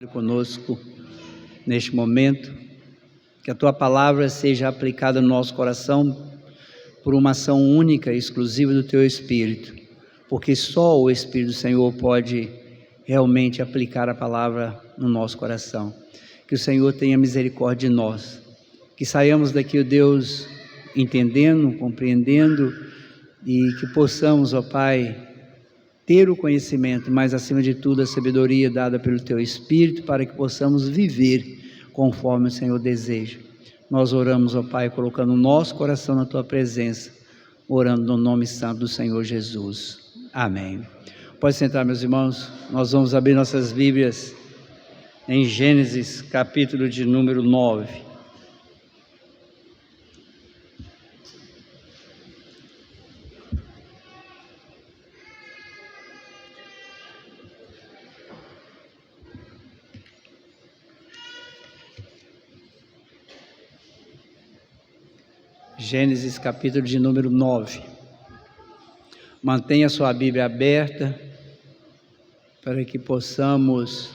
conosco neste momento, que a Tua palavra seja aplicada no nosso coração por uma ação única e exclusiva do Teu Espírito, porque só o Espírito do Senhor pode realmente aplicar a palavra no nosso coração. Que o Senhor tenha misericórdia de nós, que saiamos daqui, ó Deus, entendendo, compreendendo, e que possamos, ó Pai, ter o conhecimento, mas acima de tudo a sabedoria dada pelo Teu Espírito, para que possamos viver conforme o Senhor deseja. Nós oramos, ó Pai, colocando o nosso coração na Tua presença, orando no nome santo do Senhor Jesus. Amém. Pode sentar, meus irmãos. Nós vamos abrir nossas Bíblias em Gênesis, capítulo de número 9. Gênesis capítulo de número 9. Mantenha sua Bíblia aberta para que possamos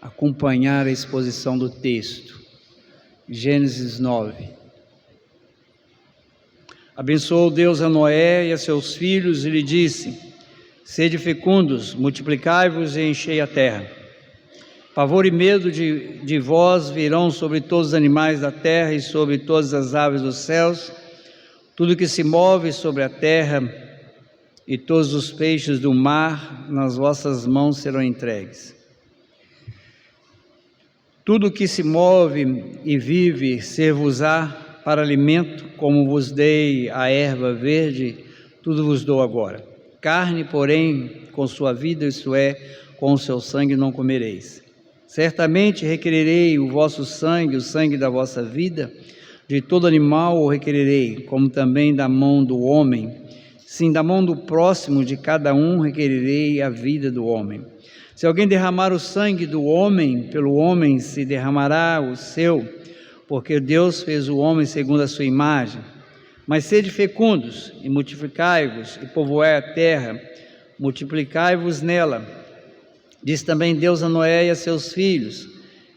acompanhar a exposição do texto. Gênesis 9. Abençoou Deus a Noé e a seus filhos e lhe disse: sede fecundos, multiplicai-vos e enchei a terra. Pavor e medo de vós virão sobre todos os animais da terra e sobre todas as aves dos céus, tudo que se move sobre a terra e todos os peixes do mar nas vossas mãos serão entregues. Tudo que se move e vive ser-vos-á para alimento, como vos dei a erva verde, tudo vos dou agora. Carne, porém, com sua vida, isto é, com o seu sangue não comereis. Certamente requererei o vosso sangue, o sangue da vossa vida, de todo animal o requererei, como também da mão do homem. Sim, da mão do próximo de cada um requererei a vida do homem. Se alguém derramar o sangue do homem, pelo homem se derramará o seu, porque Deus fez o homem segundo a sua imagem. Mas sede fecundos e multiplicai-vos e povoai a terra, multiplicai-vos nela. Diz também Deus a Noé e a seus filhos: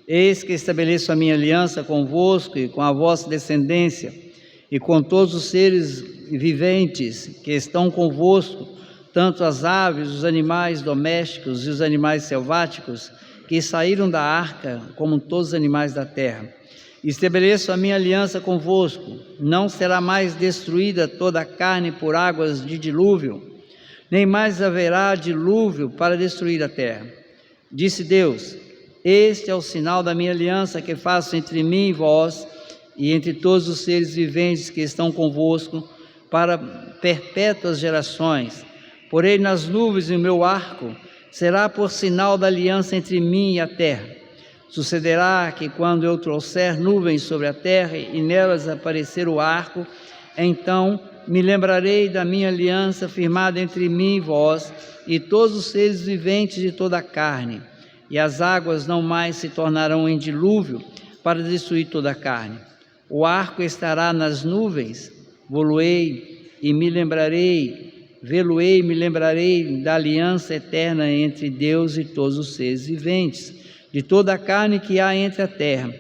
eis que estabeleço a minha aliança convosco e com a vossa descendência, e com todos os seres viventes que estão convosco, tanto as aves, os animais domésticos e os animais selváticos, que saíram da arca, como todos os animais da terra. Estabeleço a minha aliança convosco: não será mais destruída toda a carne por águas de dilúvio, nem mais haverá dilúvio para destruir a terra. Disse Deus: este é o sinal da minha aliança que faço entre mim e vós, e entre todos os seres viventes que estão convosco, para perpétuas gerações. Porém nas nuvens o meu arco será por sinal da aliança entre mim e a terra. Sucederá que quando eu trouxer nuvens sobre a terra e nelas aparecer o arco, então me lembrarei da minha aliança firmada entre mim e vós e todos os seres viventes de toda a carne, e as águas não mais se tornarão em dilúvio para destruir toda a carne. O arco estará nas nuvens, vê-lo-ei e me lembrarei da aliança eterna entre Deus e todos os seres viventes, de toda a carne que há entre a terra.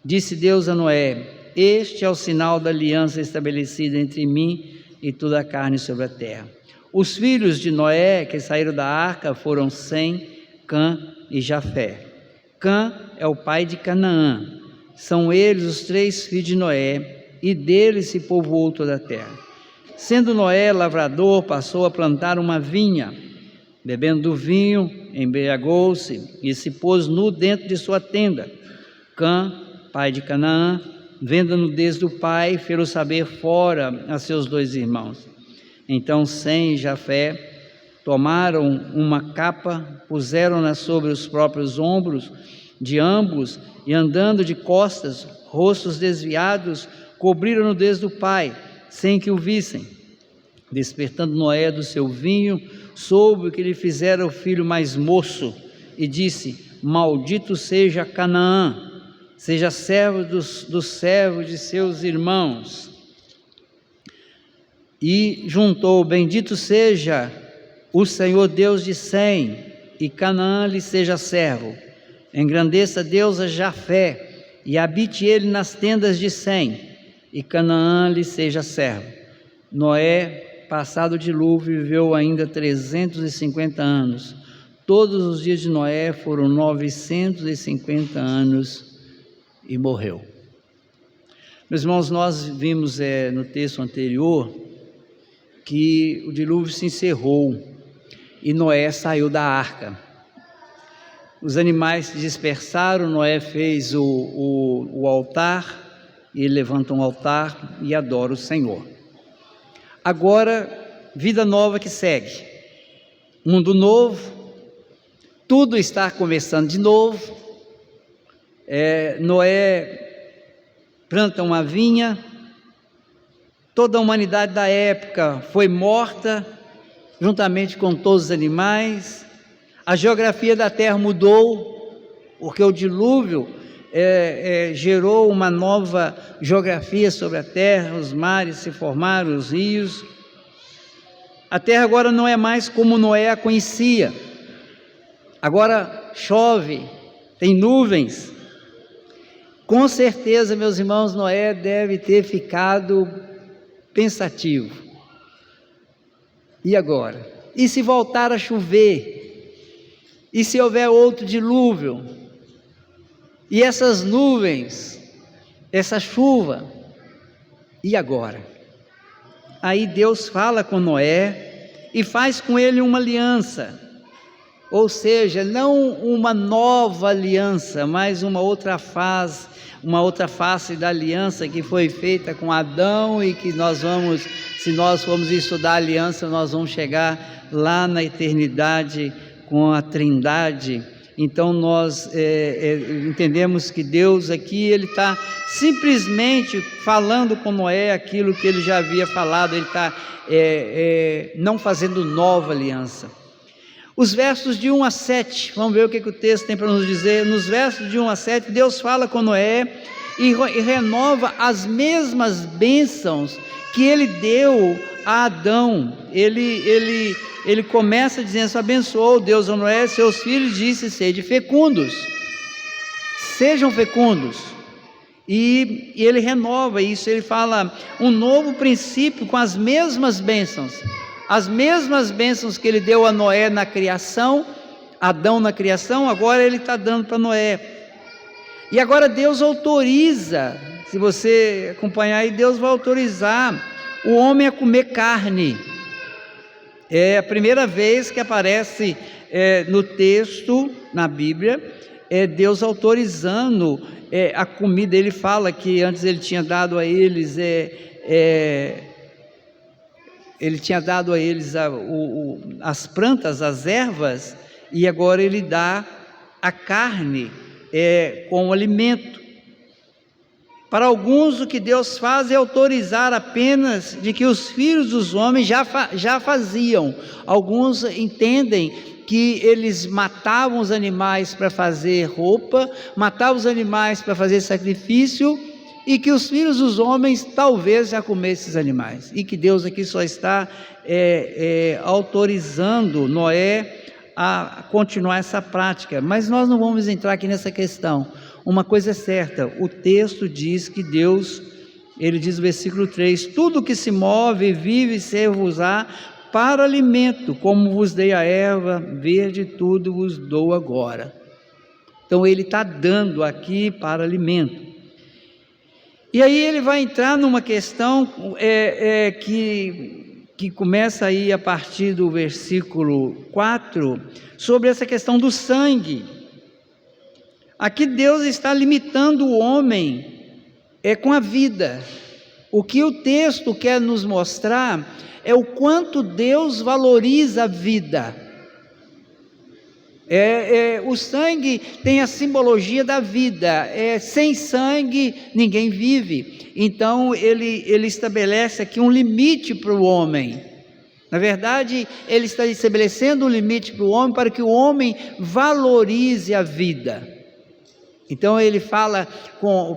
Disse Deus a Noé: este é o sinal da aliança estabelecida entre mim e toda a carne sobre a terra. Os filhos de Noé que saíram da arca foram Sem, Cã e Jafé. Cã é o pai de Canaã. São eles os 3 filhos de Noé, e deles se povoou toda a terra. Sendo Noé lavrador, passou a plantar uma vinha. Bebendo do vinho, embriagou-se e se pôs nu dentro de sua tenda. Cã, pai de Canaã, vendo a nudez do pai, fê-lo saber fora a seus 2 irmãos. Então Sem e Jafé tomaram uma capa, puseram-na sobre os próprios ombros de ambos, e andando de costas, rostos desviados, cobriram a nudez do pai, sem que o vissem. Despertando Noé do seu vinho, soube o que lhe fizera o filho mais moço, e disse: maldito seja Canaã, seja servo dos servos de seus irmãos. e juntou: bendito seja o Senhor Deus de Sem, e Canaã lhe seja servo. Engrandeça Deus a Jafé, e habite ele nas tendas de Sem, e Canaã lhe seja servo. Noé, passado o dilúvio, viveu ainda 350 anos. Todos os dias de Noé foram 950 anos e morreu. Meus irmãos, nós vimos no texto anterior que o dilúvio se encerrou e Noé saiu da arca. Os animais se dispersaram, Noé fez o altar, ele levanta um altar e adora o Senhor. Agora, vida nova que segue, mundo novo, tudo está começando de novo. Noé planta uma vinha, toda a humanidade da época foi morta, juntamente com todos os animais. A geografia da terra mudou, porque o dilúvio gerou uma nova geografia sobre a terra, os mares se formaram, os rios. A terra agora não é mais como Noé a conhecia. Agora chove, tem nuvens. Com certeza, meus irmãos, Noé deve ter ficado pensativo. E agora? E se voltar a chover? E se houver outro dilúvio? E essas nuvens? Essa chuva? E agora? Aí Deus fala com Noé e faz com ele uma aliança. Ou seja, não uma nova aliança, mas uma outra face da aliança que foi feita com Adão e que se nós formos estudar a aliança, nós vamos chegar lá na eternidade com a Trindade. Então nós entendemos que Deus aqui, Ele está simplesmente falando com Noé aquilo que Ele já havia falado, Ele está não fazendo nova aliança. Os versos de 1 a 7, vamos ver o que o texto tem para nos dizer. Nos versos de 1 a 7, Deus fala com Noé e renova as mesmas bênçãos que Ele deu a Adão. Ele começa dizendo: abençoou Deus a Noé, seus filhos, disse: sede fecundos, sejam fecundos. E Ele renova isso, Ele fala um novo princípio com as mesmas bênçãos. As mesmas bênçãos que Ele deu a Noé na criação, Adão na criação, agora Ele está dando para Noé. E agora Deus autoriza, se você acompanhar aí, Deus vai autorizar o homem a comer carne. É a primeira vez que aparece no texto, na Bíblia, Deus autorizando a comida. Ele fala que antes Ele tinha dado a eles as plantas, as ervas, e agora Ele dá a carne como alimento. Para alguns, o que Deus faz é autorizar apenas de que os filhos dos homens já faziam. Alguns entendem que eles matavam os animais para fazer roupa, matavam os animais para fazer sacrifício, e que os filhos dos homens talvez já comessem esses animais, e que Deus aqui só está autorizando Noé a continuar essa prática. Mas nós não vamos entrar aqui nessa questão. Uma coisa é certa, o texto diz que Deus, Ele diz no versículo 3, tudo que se move, vive, ser-vos-á para alimento, como vos dei a erva verde, tudo vos dou agora. Então Ele está dando aqui para alimento. E aí Ele vai entrar numa questão que começa aí a partir do versículo 4, sobre essa questão do sangue. Aqui Deus está limitando o homem com a vida. O que o texto quer nos mostrar é o quanto Deus valoriza a vida. O sangue tem a simbologia da vida. Sem sangue ninguém vive. Então ele estabelece aqui um limite para o homem. Na verdade, Ele está estabelecendo um limite para o homem, para que o homem valorize a vida. Então ele fala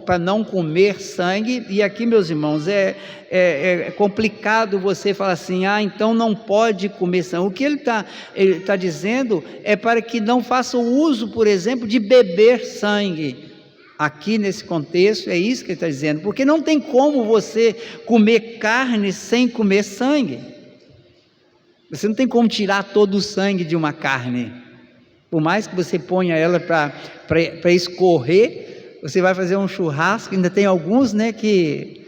para não comer sangue, e aqui, meus irmãos, é complicado você falar assim, então não pode comer sangue. O que ele tá dizendo é para que não faça o uso, por exemplo, de beber sangue. Aqui nesse contexto é isso que ele está dizendo, porque não tem como você comer carne sem comer sangue. Você não tem como tirar todo o sangue de uma carne. Por mais que você ponha ela para escorrer, você vai fazer um churrasco, ainda tem alguns, né, que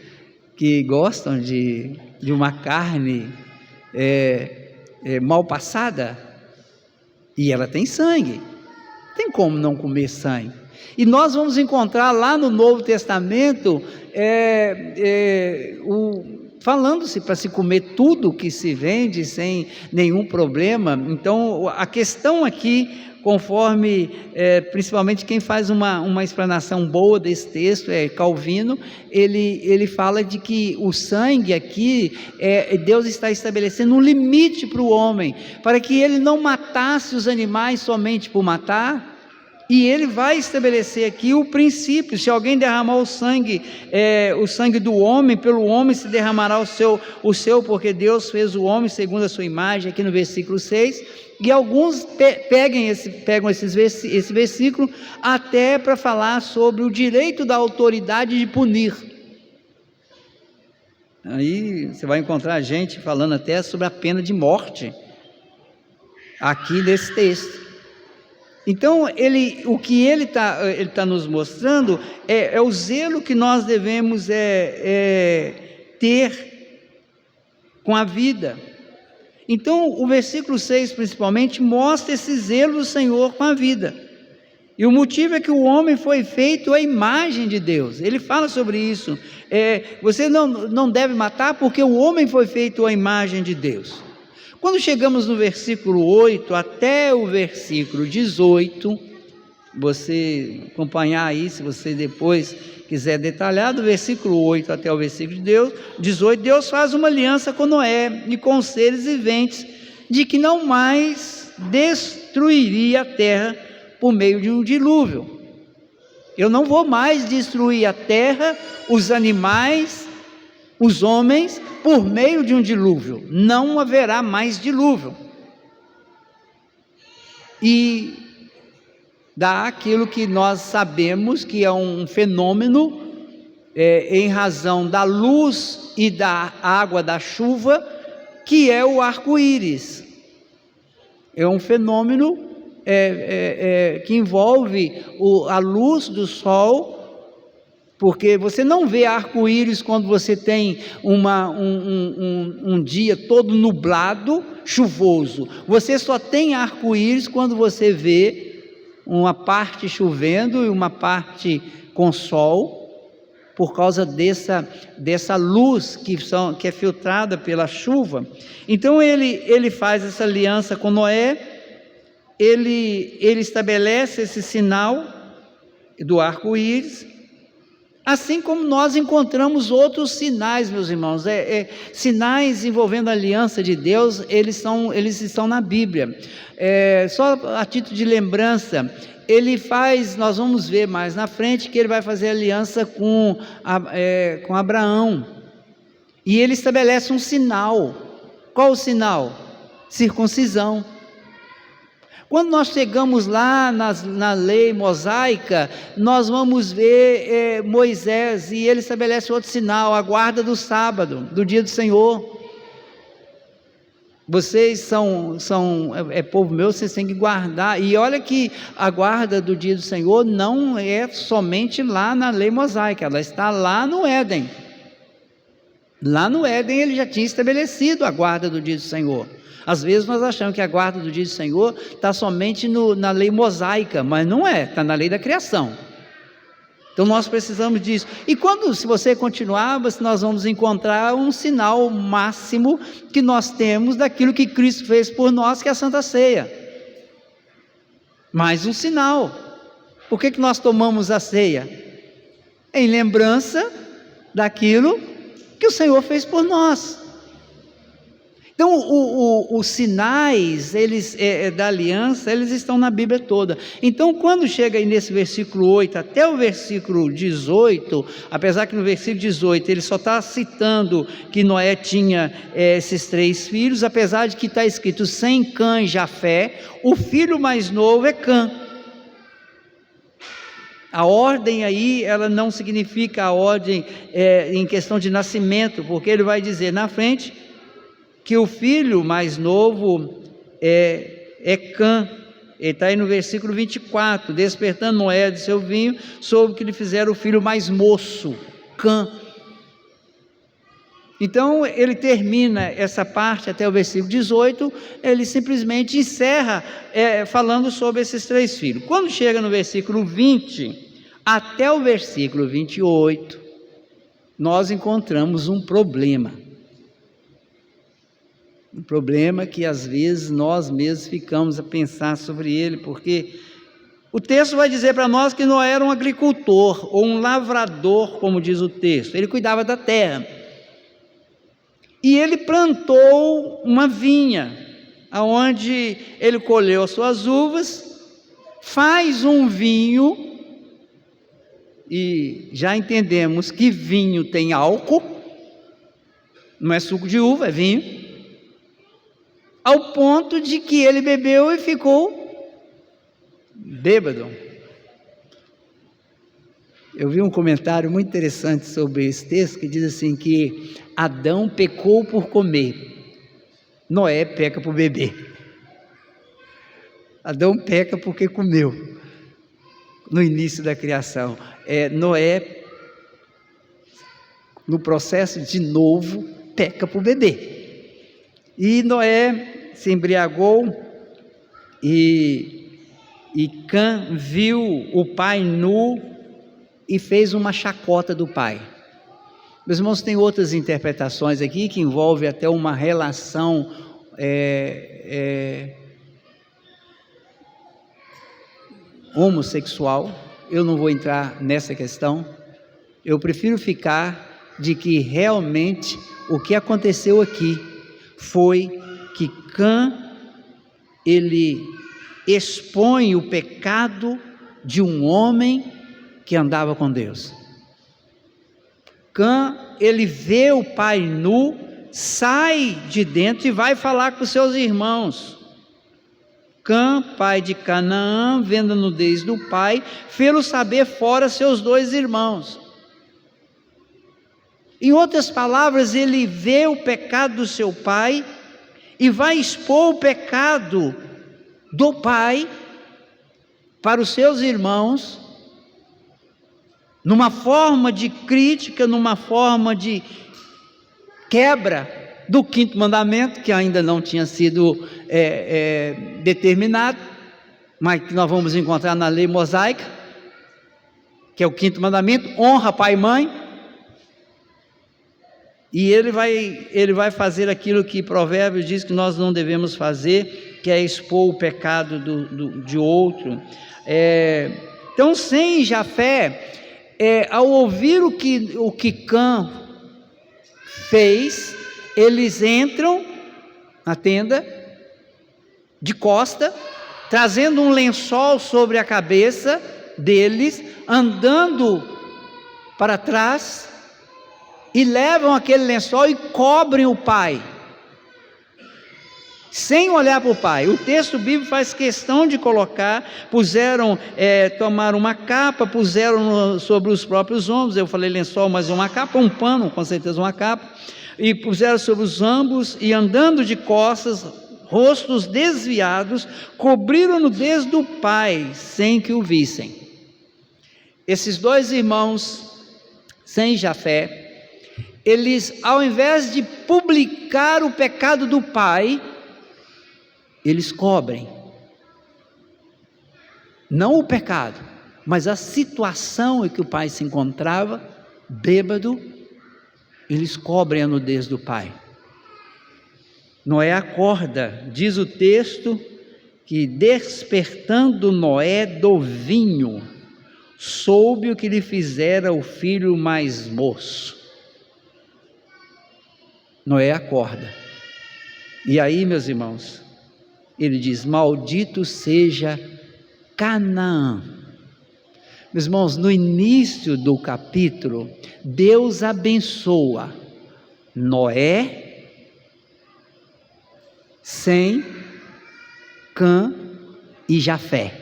gostam de uma carne mal passada, e ela tem sangue. Não tem como não comer sangue. E nós vamos encontrar lá no Novo Testamento falando-se para se comer tudo que se vende sem nenhum problema. Então a questão aqui, conforme principalmente quem faz uma explanação boa desse texto é Calvino, ele fala de que o sangue aqui, Deus está estabelecendo um limite para o homem, para que ele não matasse os animais somente por matar. E ele vai estabelecer aqui o princípio: se alguém derramar o sangue do homem, pelo homem se derramará o seu, porque Deus fez o homem segundo a sua imagem, aqui no versículo 6, e alguns pegam esse versículo até para falar sobre o direito da autoridade de punir. Aí você vai encontrar gente falando até sobre a pena de morte, aqui nesse texto. Então, o que ele tá nos mostrando é o zelo que nós devemos ter com a vida. Então, o versículo 6, principalmente, mostra esse zelo do Senhor com a vida. E o motivo é que o homem foi feito à imagem de Deus. Ele fala sobre isso. Você não deve matar, porque o homem foi feito à imagem de Deus. Quando chegamos no versículo 8 até o versículo 18, você acompanhar aí, se você depois quiser detalhar, do versículo 8 até o versículo 18, Deus faz uma aliança com Noé e com os seres viventes, de que não mais destruiria a terra por meio de um dilúvio. Eu não vou mais destruir a terra, os animais, os homens, por meio de um dilúvio. Não haverá mais dilúvio. E dá aquilo que nós sabemos que é um fenômeno, em razão da luz e da água da chuva, que é o arco-íris. É um fenômeno que envolve a luz do sol, porque você não vê arco-íris quando você tem um dia todo nublado, chuvoso. Você só tem arco-íris quando você vê uma parte chovendo e uma parte com sol, por causa dessa luz que é filtrada pela chuva. Então ele faz essa aliança com Noé, ele estabelece esse sinal do arco-íris, assim como nós encontramos outros sinais, meus irmãos, sinais envolvendo a aliança de Deus, eles estão na Bíblia. Só a título de lembrança, nós vamos ver mais na frente que ele vai fazer aliança com Abraão, e ele estabelece um sinal. Qual o sinal? Circuncisão. Quando nós chegamos lá na lei mosaica, nós vamos ver Moisés, e ele estabelece outro sinal: a guarda do sábado, do dia do Senhor. Vocês são povo meu, vocês têm que guardar. E olha que a guarda do dia do Senhor não é somente lá na lei mosaica, ela está lá no Éden. Lá no Éden ele já tinha estabelecido a guarda do dia do Senhor. Às vezes nós achamos que a guarda do dia do Senhor está somente na lei mosaica, mas não é, está na lei da criação. Então nós precisamos disso. E se você continuar, nós vamos encontrar um sinal máximo que nós temos daquilo que Cristo fez por nós, que é a Santa Ceia. Mais um sinal. Por que nós tomamos a ceia? Em lembrança daquilo que o Senhor fez por nós. Então, os sinais da aliança, eles estão na Bíblia toda. Então, quando chega aí nesse versículo 8 até o versículo 18, apesar que no versículo 18 ele só está citando que Noé tinha esses 3 filhos, apesar de que está escrito Sem, Cã e Jafé, o filho mais novo é Cã. A ordem aí, ela não significa a ordem em questão de nascimento, porque ele vai dizer na frente que o filho mais novo é Cã. Ele está aí no versículo 24, despertando Noé de seu vinho, soube que lhe fizeram o filho mais moço, Cã. Então ele termina essa parte até o versículo 18, ele simplesmente encerra falando sobre esses 3 filhos. Quando chega no versículo 20 até o versículo 28, nós encontramos um problema. Um problema que às vezes nós mesmos ficamos a pensar sobre ele, porque o texto vai dizer para nós que Noé era um agricultor, ou um lavrador, como diz o texto. Ele cuidava da terra. E ele plantou uma vinha, aonde ele colheu as suas uvas, faz um vinho, e já entendemos que vinho tem álcool, não é suco de uva, é vinho, ao ponto de que ele bebeu e ficou bêbado. Eu vi um comentário muito interessante sobre esse texto, que diz assim, que Adão pecou por comer, Noé peca por beber. Adão peca porque comeu, no início da criação. Noé, no processo de novo, peca por beber. E Noé se embriagou, e Cã viu o pai nu e fez uma chacota do pai. Meus irmãos, tem outras interpretações aqui que envolve até uma relação homossexual. Eu não vou entrar nessa questão. Eu prefiro ficar de que realmente o que aconteceu aqui foi que Cã, ele expõe o pecado de um homem que andava com Deus. Cã, ele vê o pai nu, sai de dentro e vai falar com seus irmãos. Cã, pai de Canaã, vendo a nudez do pai, fê-lo saber fora seus 2 irmãos. Em outras palavras, ele vê o pecado do seu pai e vai expor o pecado do pai para os seus irmãos, numa forma de crítica, numa forma de quebra do 5º mandamento, que ainda não tinha sido determinado, mas que nós vamos encontrar na lei mosaica, que é o 5º mandamento: honra pai e mãe. E ele vai fazer aquilo que Provérbios diz que nós não devemos fazer, que é expor o pecado de outro. Então, Sem e Jafé, ao ouvir o que Cã fez, eles entram na tenda, de costa, trazendo um lençol sobre a cabeça deles, andando para trás, e levam aquele lençol e cobrem o pai, sem olhar para o pai. O texto bíblico faz questão de colocar, tomaram uma capa, puseram sobre os próprios ombros. Eu falei lençol, mas uma capa, um pano, com certeza uma capa, e puseram sobre os ombros, e andando de costas, rostos desviados, cobriram a nudez do pai, sem que o vissem. Esses 2 irmãos, Sem e Jafé, eles, ao invés de publicar o pecado do pai, eles cobrem, não o pecado, mas a situação em que o pai se encontrava, bêbado, eles cobrem a nudez do pai. Noé acorda, diz o texto, que despertando Noé do vinho, soube o que lhe fizera o filho mais moço. Noé acorda. E aí, meus irmãos, ele diz: maldito seja Canaã. Meus irmãos, no início do capítulo, Deus abençoa Noé, Sem, Cã e Jafé.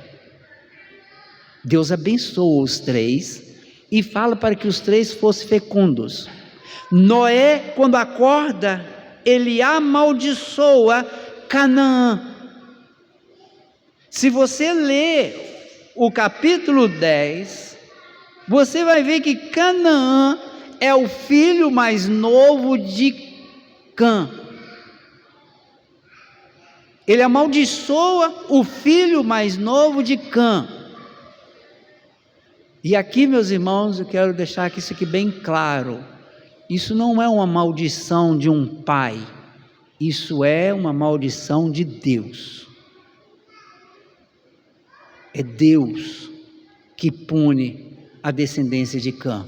Deus abençoa os três e fala para que os três fossem fecundos. Noé, quando acorda, ele amaldiçoa Canaã. Se você ler o capítulo 10, você vai ver que Canaã é o filho mais novo de Cã. Ele amaldiçoa o filho mais novo de Cã. E aqui, meus irmãos, eu quero deixar isso aqui bem claro. Isso não é uma maldição de um pai. Isso é uma maldição de Deus. É Deus que pune a descendência de Cã.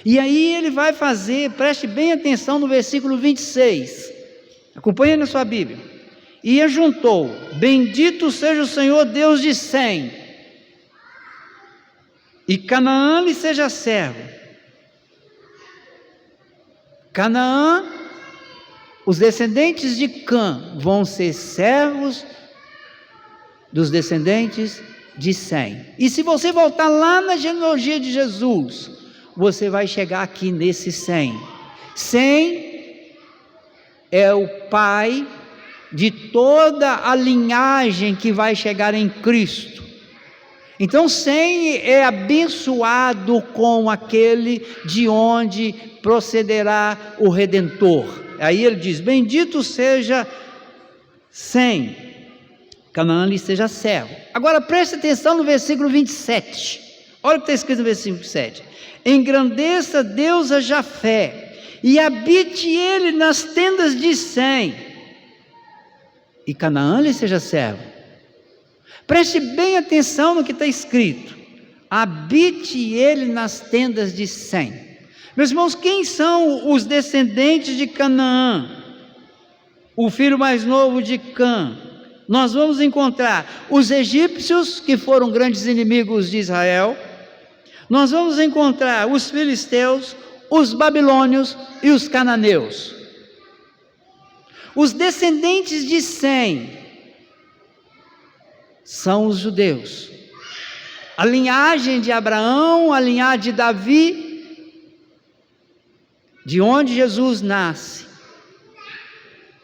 E aí ele vai fazer, preste bem atenção no versículo 26. Acompanhe na sua Bíblia. E ajuntou: bendito seja o Senhor Deus de Sem, e Canaã lhe seja servo. Canaã, os descendentes de Cã vão ser servos dos descendentes de Sem. E se você voltar lá na genealogia de Jesus, você vai chegar aqui nesse Sem. Sem é o pai de toda a linhagem que vai chegar em Cristo. Então Sem é abençoado com aquele de onde procederá o Redentor. Aí ele diz: bendito seja Sem, Canaã lhe seja servo. Agora preste atenção no versículo 27. Olha o que está escrito no versículo 27. Engrandeça Deus a Jafé, e habite ele nas tendas de Sem, e Canaã lhe seja servo. Preste bem atenção no que está escrito: habite ele nas tendas de Sem. Meus irmãos, quem são os descendentes de Canaã? O filho mais novo de Cã. Nós vamos encontrar os egípcios, que foram grandes inimigos de Israel. Nós vamos encontrar os filisteus, os babilônios e os cananeus. Os descendentes de Sem são os judeus. A linhagem de Abraão, a linhagem de Davi, de onde Jesus nasce.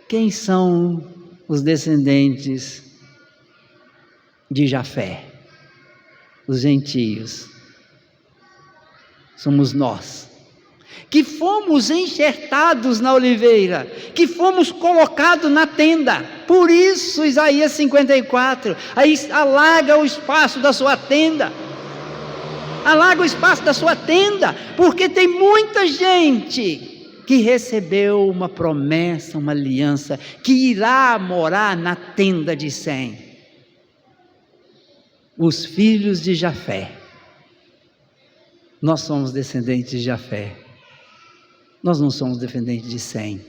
Quem são os descendentes de Jafé? Os gentios. Somos nós, que fomos enxertados na oliveira, que fomos colocados na tenda. Por isso Isaías 54, aí alarga o espaço da sua tenda, alarga o espaço da sua tenda, porque tem muita gente que recebeu uma promessa, uma aliança, que irá morar na tenda de Sem. Os filhos de Jafé. Nós somos descendentes de Jafé. Nós não somos descendentes de Sem.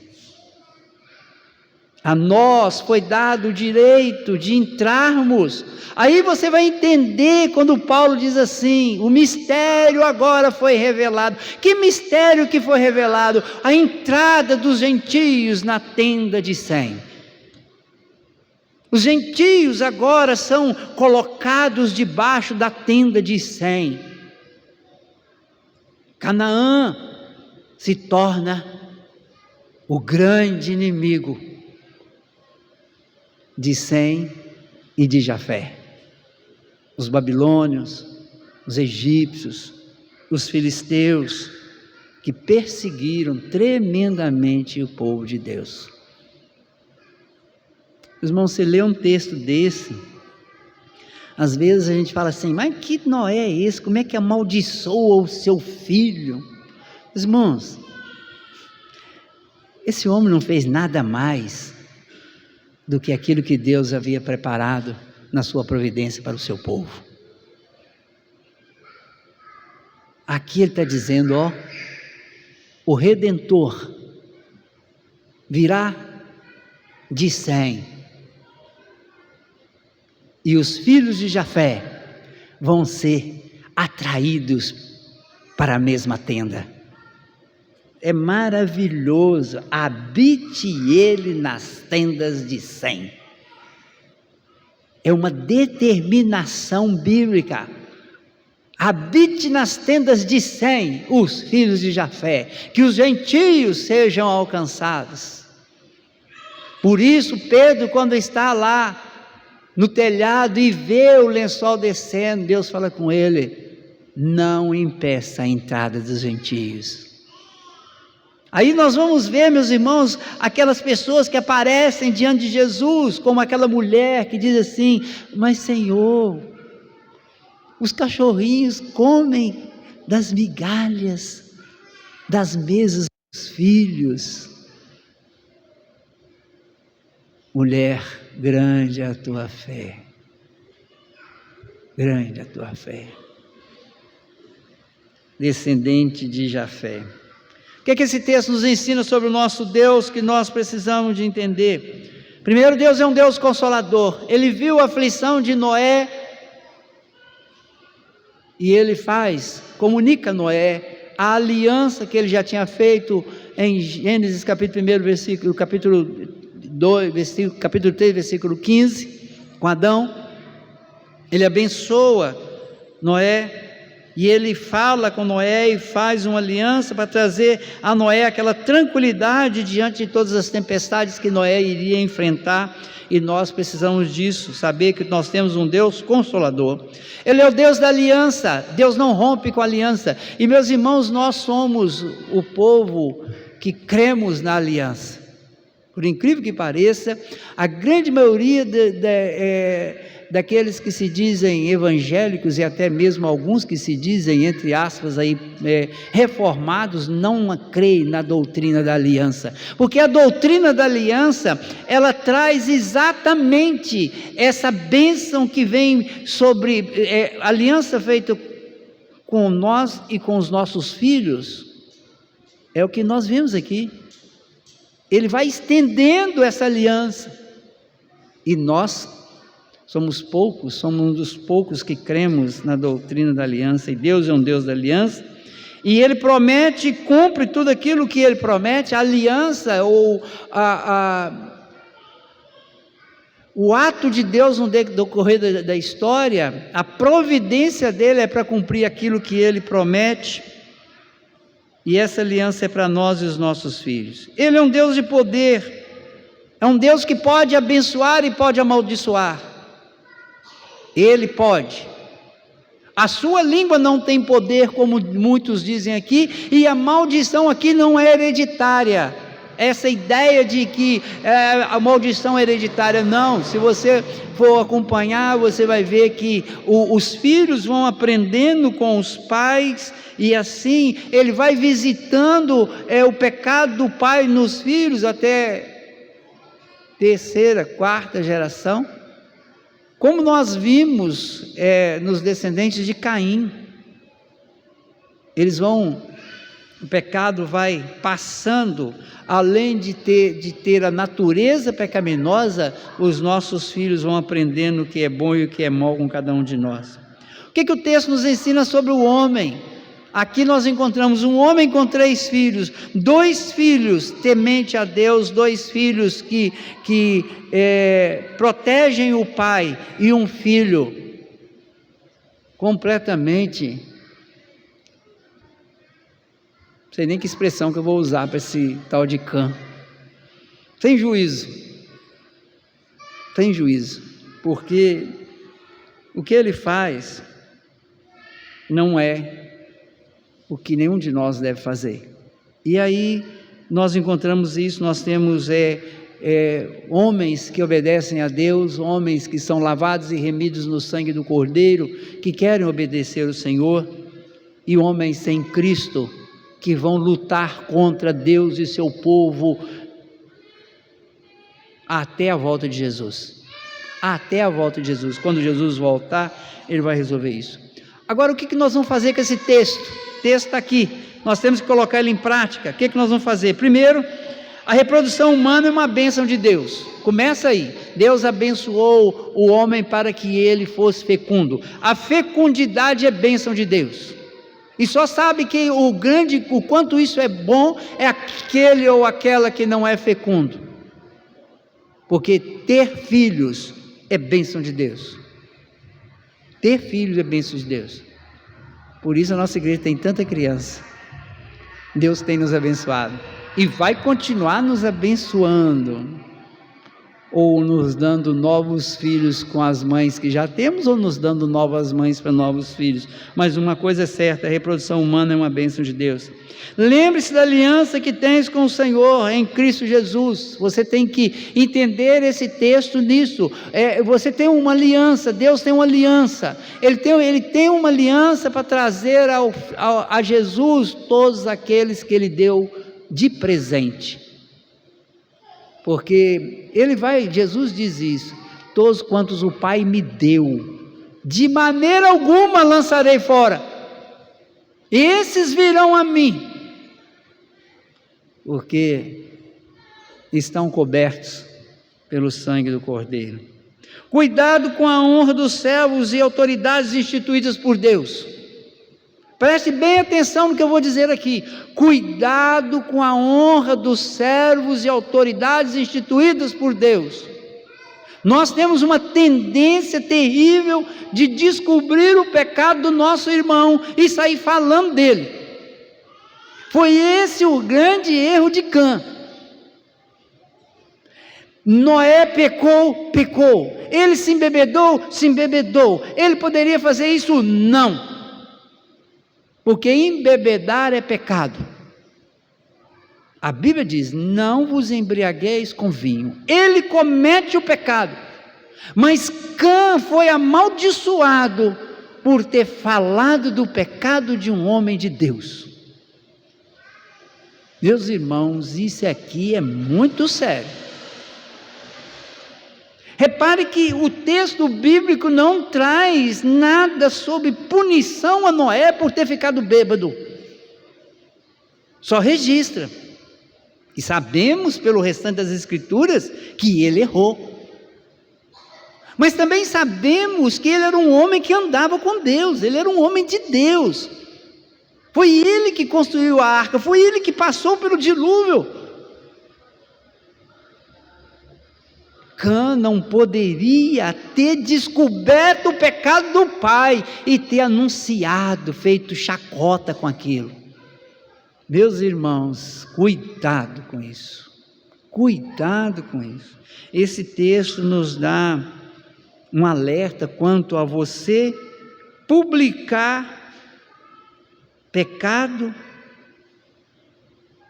A nós foi dado o direito de entrarmos. Aí você vai entender quando Paulo diz assim: o mistério agora foi revelado. Que mistério que foi revelado? A entrada dos gentios na tenda de Sem. Os gentios agora são colocados debaixo da tenda de Sem. Canaã se torna o grande inimigo de Sem e de Jafé. Os babilônios, os egípcios, os filisteus, que perseguiram tremendamente o povo de Deus. Irmãos, você lê um texto desse, às vezes a gente fala assim: mas que Noé é esse? Como é que amaldiçoa o seu filho? Irmãos, esse homem não fez nada mais do que aquilo que Deus havia preparado na sua providência para o seu povo. Aqui ele está dizendo: ó, o Redentor virá de Sem e os filhos de Jafé vão ser atraídos para a mesma tenda. É maravilhoso. Habite ele nas tendas de Sem. É uma determinação bíblica. Habite nas tendas de Sem, os filhos de Jafé, que os gentios sejam alcançados. Por isso Pedro, quando está lá no telhado e vê o lençol descendo, Deus fala com ele: não impeça a entrada dos gentios. Aí nós vamos ver, meus irmãos, aquelas pessoas que aparecem diante de Jesus, como aquela mulher que diz assim: mas Senhor, os cachorrinhos comem das migalhas das mesas dos filhos. Mulher, grande é a tua fé, grande é a tua fé. Descendente de Jafé. O que esse texto nos ensina sobre o nosso Deus que nós precisamos de entender? Primeiro, Deus é um Deus consolador. Ele viu a aflição de Noé e ele comunica a Noé a aliança que ele já tinha feito em Gênesis capítulo 1, versículo, capítulo 3, versículo 15, com Adão. Ele abençoa Noé. E ele fala com Noé e faz uma aliança para trazer a Noé aquela tranquilidade diante de todas as tempestades que Noé iria enfrentar. E nós precisamos disso, saber que nós temos um Deus consolador. Ele é o Deus da aliança. Deus não rompe com a aliança. E meus irmãos, nós somos o povo que cremos na aliança. Por incrível que pareça, a grande maioria daqueles que se dizem evangélicos e até mesmo alguns que se dizem, entre aspas, reformados, não creem na doutrina da aliança, porque a doutrina da aliança, ela traz exatamente essa bênção que vem sobre aliança feita com nós e com os nossos filhos. É o que nós vimos aqui. Ele vai estendendo essa aliança, e nós somos um dos poucos que cremos na doutrina da aliança, e Deus é um Deus da aliança, e Ele promete e cumpre tudo aquilo que Ele promete. A aliança, ou o ato de Deus no decorrer da história, a providência dEle é para cumprir aquilo que Ele promete, e essa aliança é para nós e os nossos filhos. Ele é um Deus de poder, é um Deus que pode abençoar e pode amaldiçoar. Ele pode. A sua língua não tem poder, como muitos dizem aqui, e a maldição aqui não é hereditária. Essa ideia de que a maldição é hereditária, não. Se você for acompanhar, você vai ver que os filhos vão aprendendo com os pais, e assim ele vai visitando o pecado do pai nos filhos até terceira, quarta geração, como nós vimos nos descendentes de Caim. O pecado vai passando, além de ter a natureza pecaminosa, os nossos filhos vão aprendendo o que é bom e o que é mal com cada um de nós. O que o texto nos ensina sobre o homem? Aqui nós encontramos um homem com 3 filhos, 2 filhos temente a Deus, 2 filhos que protegem o pai, e um filho completamente, não sei nem que expressão que eu vou usar para esse tal de Cã, sem juízo, porque o que ele faz não é o que nenhum de nós deve fazer. E aí nós encontramos isso. Nós temos homens que obedecem a Deus, homens que são lavados e remidos no sangue do Cordeiro, que querem obedecer o Senhor, e homens sem Cristo, que vão lutar contra Deus e seu povo até a volta de Jesus. Até a volta de Jesus. Quando Jesus voltar, Ele vai resolver isso. Agora, o que nós vamos fazer com esse texto? O texto está aqui, nós temos que colocar ele em prática. O que nós vamos fazer? Primeiro, A reprodução humana é uma bênção de Deus. Começa aí. Deus abençoou o homem para que ele fosse fecundo. A fecundidade é bênção de Deus. E só sabe que o quanto isso é bom é aquele ou aquela que não é fecundo. Porque ter filhos é bênção de Deus. Ter filhos é bênção de Deus. Por isso a nossa igreja tem tanta criança. Deus tem nos abençoado. E vai continuar nos abençoando. Ou nos dando novos filhos com as mães que já temos, ou nos dando novas mães para novos filhos. Mas uma coisa é certa, a reprodução humana é uma bênção de Deus. Lembre-se da aliança que tens com o Senhor em Cristo Jesus. Você tem que entender esse texto nisso. Você tem uma aliança, Deus tem uma aliança. Ele tem uma aliança para trazer a Jesus todos aqueles que Ele deu de presente. Porque Jesus diz isso: todos quantos o Pai me deu, de maneira alguma lançarei fora. Esses virão a mim, porque estão cobertos pelo sangue do Cordeiro. Cuidado com a honra dos servos e autoridades instituídas por Deus. Preste bem atenção no que eu vou dizer aqui. Cuidado com a honra dos servos e autoridades instituídas por Deus. Nós temos uma tendência terrível de descobrir o pecado do nosso irmão e sair falando dele. Foi esse o grande erro de Cã. Noé pecou. Ele se embebedou. Ele poderia fazer isso? Não. Porque embebedar é pecado. A Bíblia diz: não vos embriagueis com vinho. Ele comete o pecado. Mas Cã foi amaldiçoado por ter falado do pecado de um homem de Deus. Meus irmãos, isso aqui é muito sério. Repare que o texto bíblico não traz nada sobre punição a Noé por ter ficado bêbado. Só registra. E sabemos pelo restante das escrituras que ele errou. Mas também sabemos que ele era um homem que andava com Deus. Ele era um homem de Deus. Foi ele que construiu a arca. Foi ele que passou pelo dilúvio. Cã não poderia ter descoberto o pecado do pai e ter anunciado, feito chacota com aquilo. Meus irmãos, cuidado com isso. Cuidado com isso. Esse texto nos dá um alerta quanto a você publicar pecado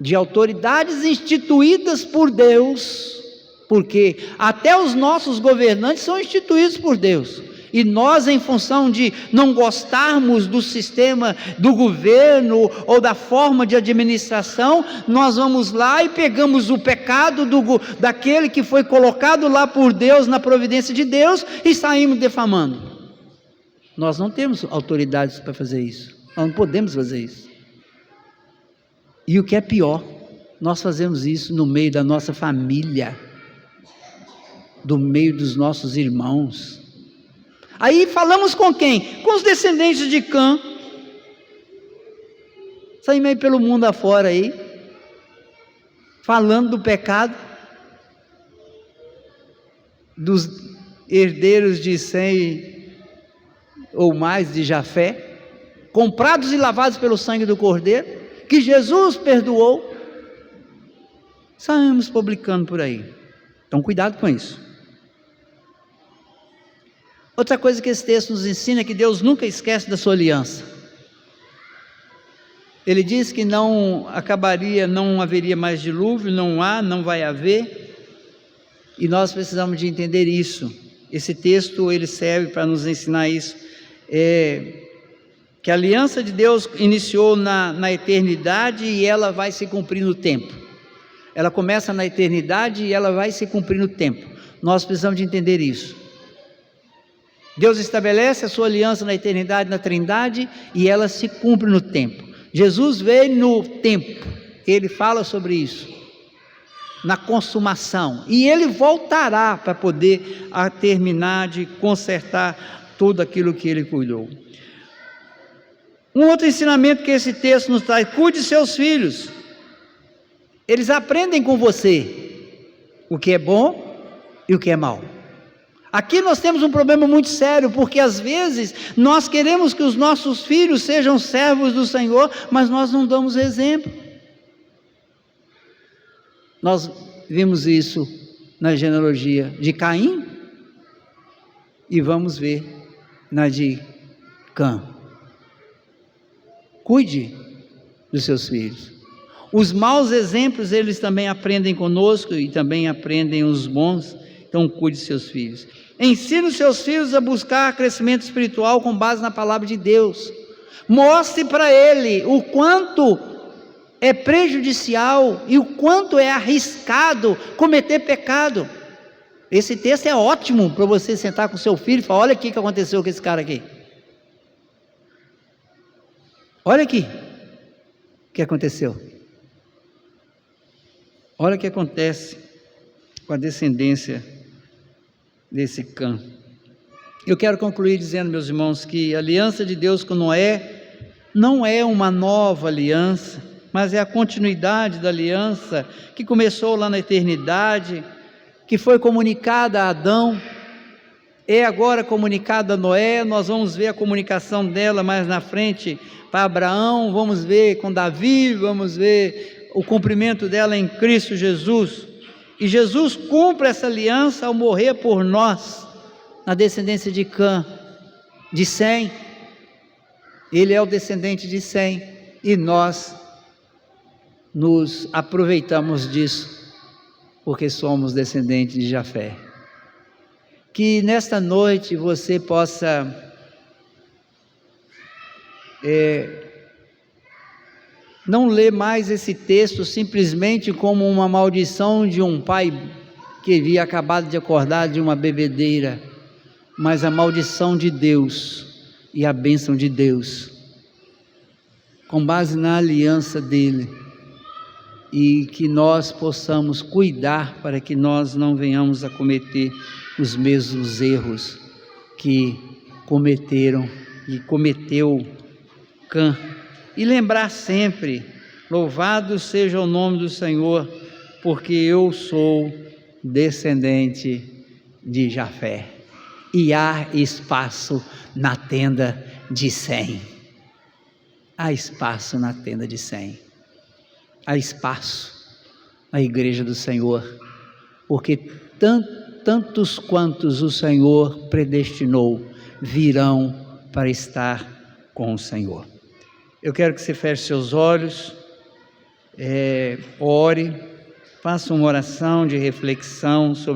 de autoridades instituídas por Deus. Porque até os nossos governantes são instituídos por Deus. E nós, em função de não gostarmos do sistema do governo ou da forma de administração, nós vamos lá e pegamos o pecado daquele que foi colocado lá por Deus, na providência de Deus, e saímos defamando. Nós não temos autoridades para fazer isso. Nós não podemos fazer isso. E o que é pior, nós fazemos isso no meio da nossa família, do meio dos nossos irmãos. Aí falamos com quem? Com os descendentes de Cã. Saímos aí pelo mundo afora aí, falando do pecado dos herdeiros de Sem ou mais de Jafé, comprados e lavados pelo sangue do Cordeiro, que Jesus perdoou. Saímos publicando por aí. Então cuidado com isso. Outra coisa que esse texto nos ensina é que Deus nunca esquece da sua aliança. Ele diz que não haveria mais dilúvio, não vai haver, e nós precisamos de entender isso. Esse texto ele serve para nos ensinar isso, que a aliança de Deus iniciou na eternidade e ela vai se cumprir no tempo. Ela começa na eternidade e ela vai se cumprir no tempo. Nós precisamos de entender isso. Deus estabelece a sua aliança na eternidade, na Trindade, e ela se cumpre no tempo. Jesus veio no tempo, ele fala sobre isso. na consumação, e ele voltará para poder terminar de consertar tudo aquilo que ele cuidou. Um outro ensinamento que esse texto nos traz: cuide de seus filhos, eles aprendem com você o que é bom e o que é mal. Aqui nós temos um problema muito sério, porque às vezes nós queremos que os nossos filhos sejam servos do Senhor, mas nós não damos exemplo. Nós vimos isso na genealogia de Caim e vamos ver na de Cã. Cuide dos seus filhos. Os maus exemplos eles também aprendem conosco e também aprendem os bons, então cuide de seus filhos. Ensine os seus filhos a buscar crescimento espiritual com base na palavra de Deus. Mostre para ele o quanto é prejudicial e o quanto é arriscado cometer pecado. Esse texto é ótimo para você sentar com seu filho e falar: olha aqui o que aconteceu com esse cara aqui. Olha aqui o que aconteceu. Olha o que acontece com a descendência desse Cã. Eu quero concluir dizendo, meus irmãos, que a aliança de Deus com Noé não é uma nova aliança, mas é a continuidade da aliança que começou lá na eternidade, que foi comunicada a Adão, é agora comunicada a Noé. Nós vamos ver a comunicação dela mais na frente para Abraão, vamos ver com Davi, vamos ver o cumprimento dela em Cristo Jesus. E Jesus cumpre essa aliança ao morrer por nós, na descendência de Cã, de Sem. Ele é o descendente de Sem, e nós nos aproveitamos disso, porque somos descendentes de Jafé. Que nesta noite você possa não ler mais esse texto simplesmente como uma maldição de um pai que havia acabado de acordar de uma bebedeira, mas a maldição de Deus e a bênção de Deus, com base na aliança dele, e que nós possamos cuidar para que nós não venhamos a cometer os mesmos erros que cometeu Cã. E lembrar sempre: louvado seja o nome do Senhor, porque eu sou descendente de Jafé, e há espaço na tenda de Sem. Há espaço na tenda de Sem. Há espaço na igreja do Senhor, porque tantos quantos o Senhor predestinou virão para estar com o Senhor. Eu quero que você feche seus olhos, ore, faça uma oração de reflexão sobre